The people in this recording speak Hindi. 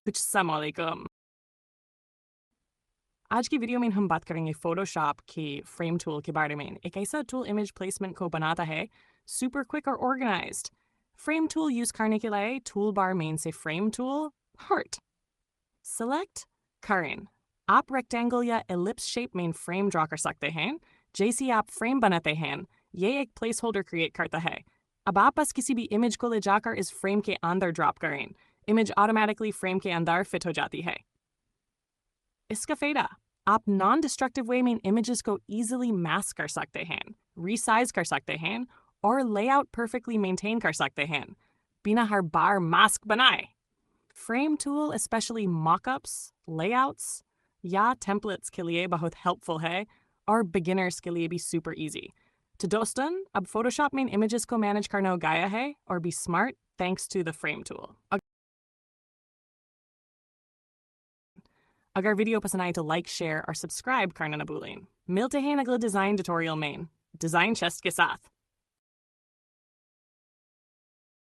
अस्सलाम वालेकुम। आज की वीडियो में हम बात करेंगे फोटोशॉप के फ्रेम टूल के बारे में। एक ऐसा टूल इमेज प्लेसमेंट को बनाता है सुपर क्विक और ऑर्गेनाइज्ड। फ्रेम टूल यूज करने के लिए टूल बार में से फ्रेम टूल हर्ट सेलेक्ट करें। आप रेक्टेंगल या एलिप्स शेप में फ्रेम ड्रॉ कर सकते हैं। जैसे आप फ्रेम बनाते हैं, ये एक प्लेस होल्डर क्रिएट करता है। अब आप बस किसी भी इमेज को ले जाकर इस फ्रेम के अंदर ड्रॉप करें। इमेज ऑटोमेटिकली फ्रेम के अंदर फिट हो जाती है। इसका फायदा, आप नॉन डिस्ट्रक्टिव वे में इमेजेस को इजीली मास्क कर सकते हैं, रीसाइज कर सकते हैं और लेआउट परफेक्टली मेंटेन कर सकते हैं बिना हर बार मास्क बनाए। Frame tool specially mockups, layouts या टेम्पलेट्स के लिए बहुत हेल्पफुल है और बिगिनर्स के लिए भी सुपर इजी। तो दोस्तों, अब फोटोशॉप में इमेजेस को मैनेज करना हो गया है और be smart thanks to the frame tool. अगर वीडियो पसंद आए तो लाइक, शेयर और सब्सक्राइब करना न भूलें। मिलते हैं अगले डिज़ाइन ट्यूटोरियल में, डिज़ाइन चेस्ट के साथ।